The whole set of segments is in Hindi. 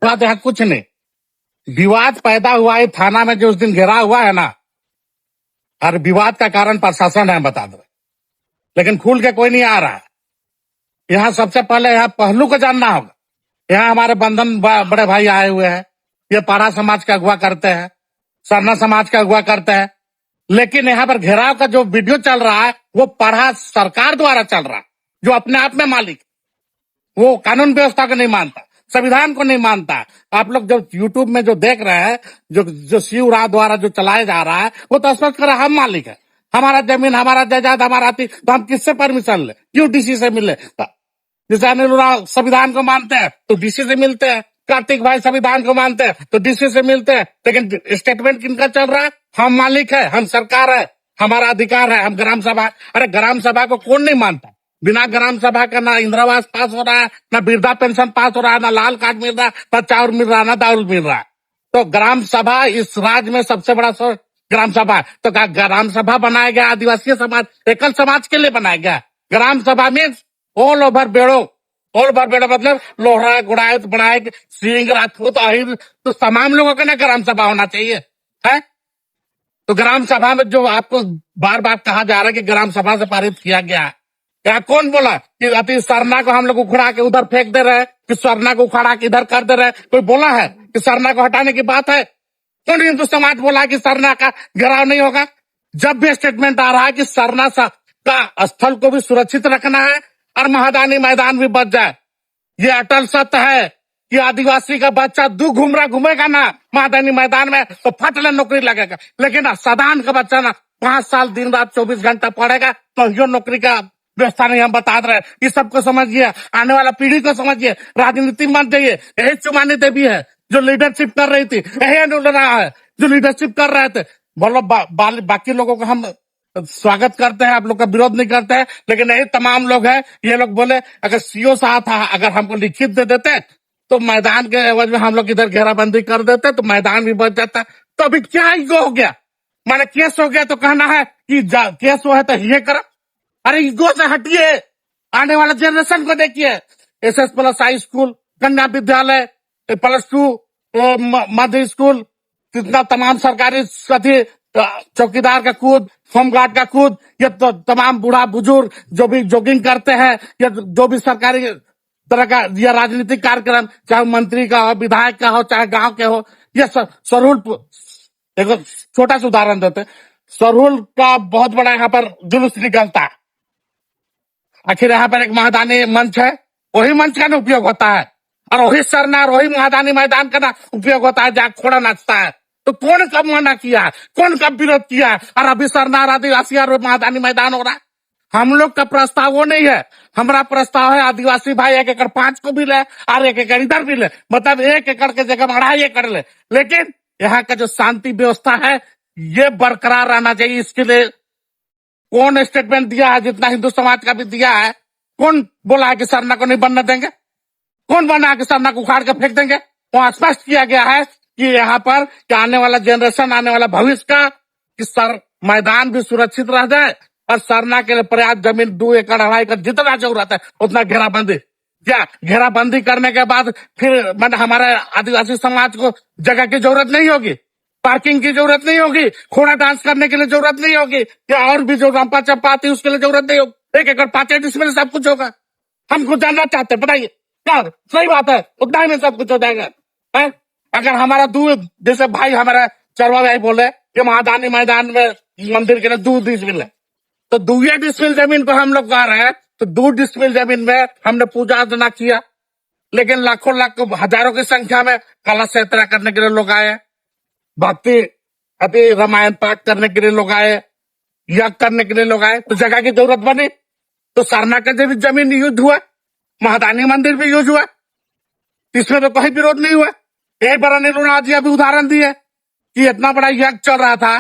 बात यहाँ कुछ नहीं। विवाद पैदा हुआ है थाना में जो उस दिन घेरा हुआ है ना, और विवाद का कारण प्रशासन है, बता दो, लेकिन खुल के कोई नहीं आ रहा है। यहाँ सबसे पहले यहाँ पहलू को जानना होगा। यहाँ हमारे बंधन बड़े भाई आए हुए हैं, ये पारा समाज का अगुवा करते हैं, सरना समाज का अगुवा करते हैं, लेकिन यहाँ पर घेराव का जो वीडियो चल रहा है वो पारा सरकार द्वारा चल रहा है, जो अपने आप में मालिक, वो कानून व्यवस्था को नहीं मानता, संविधान को नहीं मानता। आप लोग जो यूट्यूब में जो देख रहे हैं, जो शिवराज द्वारा जो चलाया जा रहा है, वो तो स्पष्ट कर हम मालिक है, हमारा जमीन, हमारा जायदाद, हमारा आती, तो हम किससे परमिशन ले, क्यों डीसी से मिले? जैसे अनिल उरांव संविधान को मानते हैं तो डीसी से मिलते हैं, कार्तिक भाई संविधान को मानते हैं तो डीसी से मिलते हैं, लेकिन स्टेटमेंट किनका चल रहा है? हम मालिक है, हम सरकार है, हमारा अधिकार है, हम ग्राम सभा। अरे ग्राम सभा को कौन नहीं मानता? बिना ग्राम सभा का ना इंदिरावास पास हो रहा है, ना वृद्धा पेंशन पास हो रहा है, ना लाल कार्ड मिल रहा है, ना चावल मिल रहा है, ना दाल मिल रहा है। तो ग्राम सभा इस राज्य में सबसे बड़ा ग्राम सभा है। तो ग्राम सभा बनाया गया आदिवासी समाज, एकल समाज के लिए बनाया गया। ग्राम सभा में ऑल ओवर बेड़ो, ऑल ओवर बेड़ो मतलब लोहरा, गुड़ायत, बनायक, सिंह, राजपूत, आहिर, तो तमाम लोगों का ना ग्राम सभा होना चाहिए है। तो ग्राम सभा में जो आपको बार बार कहा जा रहा है कि ग्राम सभा से पारित किया गया है, क्या कौन बोला कि अति सरना को हम लोग उखड़ा के उधर फेंक दे रहे हैं, कि सरना को उखाड़ा के इधर कर दे रहे हैं? कोई बोला है कि सरना को हटाने की बात है? कौन हिंदू समाज बोला कि सरना का घेराव नहीं होगा? जब भी स्टेटमेंट आ रहा है कि सरना का स्थल को भी सुरक्षित रखना है और महादानी मैदान भी बच जाए, ये अटल सत्य है कि आदिवासी का बच्चा घूमेगा ना महादानी मैदान में तो फटले नौकरी लगेगा, लेकिन सदान का बच्चा ना 5 साल दिन रात 24 घंटा पढ़ेगा तो यो नौकरी का व्यवस्था नहीं। हम बता रहे हैं, इस सबको समझिए, आने वाला पीढ़ी को समझिए, राजनीति मत जाइए। यही चुमानी देवी है जो लीडरशिप कर रही थी, यही अनुल रहा है जो लीडरशिप कर रहे थे। बोलो बाकी लोगों को हम स्वागत करते हैं, आप लोग का विरोध नहीं करते हैं, लेकिन यही तमाम लोग हैं, ये लोग बोले अगर सीओ साहब था, अगर हमको लिखित दे देते तो मैदान के एवज में हम लोग इधर घेराबंदी कर देते तो मैदान भी बच जाता। तो अभी क्या ईगो हो गया? माने केस हो गया तो कहना है कि केस हो है तो ये कर। अरे ईगो से हटिए, आने वाला जनरेशन को देखिए। SS प्लस हाई स्कूल, कन्या विद्यालय, +2 मध्य स्कूल, कितना तमाम सरकारी साथी, चौकीदार का कूद, होमगार्ड का कूद, ये तो तमाम बूढ़ा बुजुर्ग जो भी जॉगिंग करते हैं, या जो भी सरकारी तरह का यह राजनीतिक कार्यक्रम, चाहे मंत्री का हो, विधायक का हो, चाहे गांव के हो, ये सरहुल, एक छोटा सा उदाहरण देते, सरहुल का बहुत बड़ा यहाँ पर जुलूस निकलता है। आखिर यहाँ पर एक महादानी मंच है, वही मंच का ना उपयोग होता है, और वही सरना और वही महादानी मैदान का ना उपयोग होता है जहाँ घोड़ा नाचता है। तो कौन कब मना किया है, कौन कब विरोध किया है? और अभी सरना और आदिवासी और महादानी मैदान हो रहा है। हम लोग का प्रस्ताव वो नहीं है, हमारा प्रस्ताव है आदिवासी भाई 1 एकड़ 5 को भी ले और 1 एकड़ इधर भी ले, मतलब 1 एकड़ के जगह 2.5 एकड़ ले, लेकिन यहाँ का जो शांति व्यवस्था है ये बरकरार रहना चाहिए। इसके लिए कौन स्टेटमेंट दिया है? जितना हिंदू समाज का भी दिया है। कौन बोला है कि सरना को नहीं बनने देंगे? कौन बना है कि सरना को उखाड़ के फेंक देंगे? वहां स्पष्ट किया गया है कि यहाँ पर कि आने वाला जनरेशन, आने वाला भविष्य का कि सर मैदान भी सुरक्षित रह जाए और सरना के लिए पर्याप्त जमीन 2 एकड़ 2.5 एकड़ जितना जरूरत है उतना घेराबंदी। क्या घेराबंदी करने के बाद फिर हमारे आदिवासी समाज को जगह की जरूरत नहीं होगी, पार्किंग की जरूरत नहीं होगी, घोड़ा डांस करने के लिए जरूरत नहीं होगी, या और भी जो रंपा चप्पा आती है उसके लिए जरूरत नहीं होगी। 1 एकड़ 5 डिसमिल सब कुछ होगा। हम कुछ जानना चाहते हैं, बताइए क्या सही बात है? उतना ही में सब कुछ हो जाएगा है? अगर हमारा दूध, जैसे भाई हमारा चरवा भाई बोले कि महादानी मैदान में मंदिर के लिए 2 डिसमिल है, तो 2 डिसमिल जमीन पर हम लोग गा रहे हैं, तो 2 डिसमिल जमीन में हमने पूजा अर्चना किया, लेकिन लाखों लाख हजारों की संख्या में कलश यात्रा करने के लिए लोग आए, भक्ति अति रामायण पाठ करने के लिए लोग आए, यज्ञ करने के लिए लोग आए, तो जगह की जरूरत बनी। तो सरना का भी जमीन यूज हुआ, महादानी मंदिर भी यूज हुआ, इसमें तो कोई विरोध नहीं हुआ। एक बार अनिल उरांव जी अभी उदाहरण दिए कि इतना बड़ा यज्ञ चल रहा था,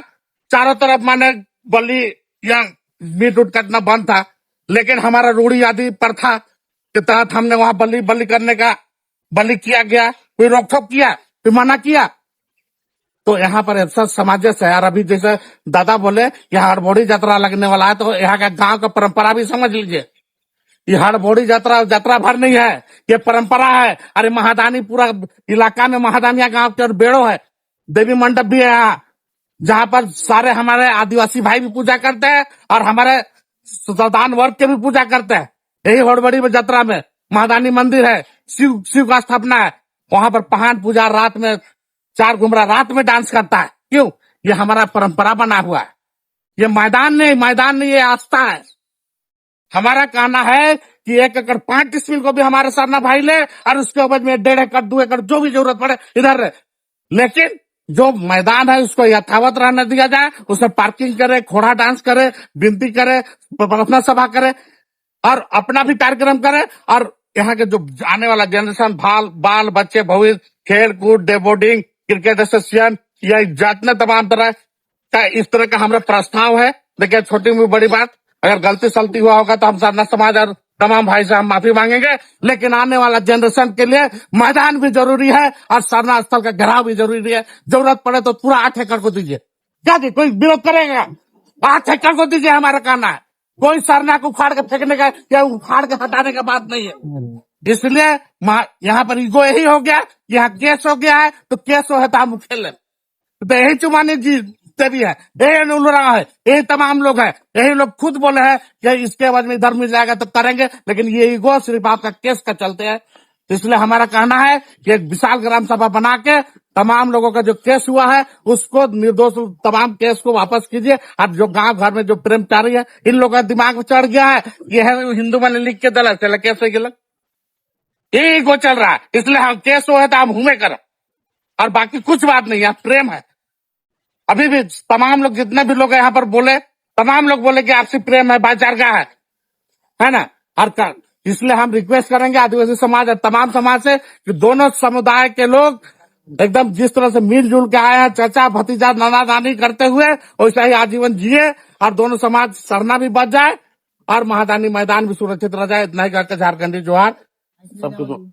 चारों तरफ माने बलि या मीट उट कटना बंद था, लेकिन हमारा रूढ़ी आदि प्रथा के तहत हमने वहां बलि करने का बलि किया गया, कोई रोकथोक किया, कोई मना किया? तो यहाँ पर ऐसा सामंजस्य है। और अभी जैसे दादा बोले यहाँ हड़बोड़ी यात्रा लगने वाला है, तो यहाँ का गांव का परंपरा भी समझ लीजिए। ये हड़बोड़ी यात्रा यात्रा भर नहीं है, ये परंपरा है। अरे महादानी पूरा इलाका में महादानिया गांव के और बेड़ो है, देवी मंडप भी है यहाँ, जहां पर सारे हमारे आदिवासी भाई भी पूजा करते हैं और हमारे सरदान वर्ग के भी पूजा करते हैं। यही हड़बड़ी यात्रा में महादानी मंदिर है, शिव का स्थापना है, वहां पर पहाड़ पूजा रात में 4 घुमरा रात में डांस करता है। क्यों? ये हमारा परंपरा बना हुआ है। ये मैदान नहीं, ये आस्था है। हमारा कहना है कि 1 एकड़ 5 डिसमिल को भी हमारे सरना भाई ले और उसके ऊपर में 1.5 एकड़ 2 एकड़ जो भी जरूरत पड़े इधर रहे, लेकिन जो मैदान है उसको यथावत रहने दिया जाए, उसमें पार्किंग करे, घोड़ा डांस करे, विनती करे, प्रार्थना सभा करे और अपना भी कार्यक्रम करे। और यहाँ के जो आने वाला जनरेशन बाल बच्चे भविष्य खेल कूद डे बोर्डिंग क्रिकेट एसोसिएशन या जितने तमाम तरह का इस तरह का हमारा प्रस्ताव है। देखिए छोटी में बड़ी बात, अगर गलती सलती हुआ होगा तो हम सरना समाज और तमाम भाई से हम माफी मांगेंगे, लेकिन आने वाला जनरेशन के लिए मैदान भी जरूरी है और सरना स्थल का घेराव भी जरूरी है। जरूरत पड़े तो पूरा 8 एकड़ को दीजिए, क्या जी कोई विरोध करेगा? 8 एकड़ को दीजिए, हमारा कहना है। कोई सरना को उखाड़ के फेंकने का या उखाड़ के हटाने का बात नहीं है। इसलिए यहाँ पर ईगो यही हो गया, यहाँ केस हो गया है तो केस हो है तो हम खेल लें, तो यही चुमानी जी भी है, यही अनुरा है, यही तमाम लोग हैं, यही लोग खुद बोले हैं कि इसके बाद में इधर मिल जाएगा तो करेंगे, लेकिन ये ईगो सिर्फ आपका केस का चलते हैं। तो इसलिए हमारा कहना है कि एक विशाल ग्राम सभा बना के तमाम लोगों का जो केस हुआ है उसको निर्दोष तमाम केस को वापस कीजिए। और जो गांव घर में जो प्रेमचारी है, इन लोगों का दिमाग में चढ़ गया है, ये है हिंदू मैंने लिख के दल चले केस गलत, यही ईगो चल रहा है। इसलिए हम केस हो है तो हम हुए करें और बाकी कुछ बात नहीं है, प्रेम है। अभी भी तमाम लोग जितने भी लोग यहाँ पर बोले, तमाम लोग बोले कि आपसी प्रेम है, भाईचारा है ना। और इसलिए हम रिक्वेस्ट करेंगे आदिवासी समाज और तमाम समाज से कि दोनों समुदाय के लोग एकदम जिस तरह से मिलजुल के आए हैं, चाचा भतीजा नाना नानी करते हुए वैसा ही आजीवन जिए और दोनों समाज सरना भी बच जाए और महादानी मैदान भी सुरक्षित रह जाए। इतना ही कहकर झारखंडी जोहार सबको।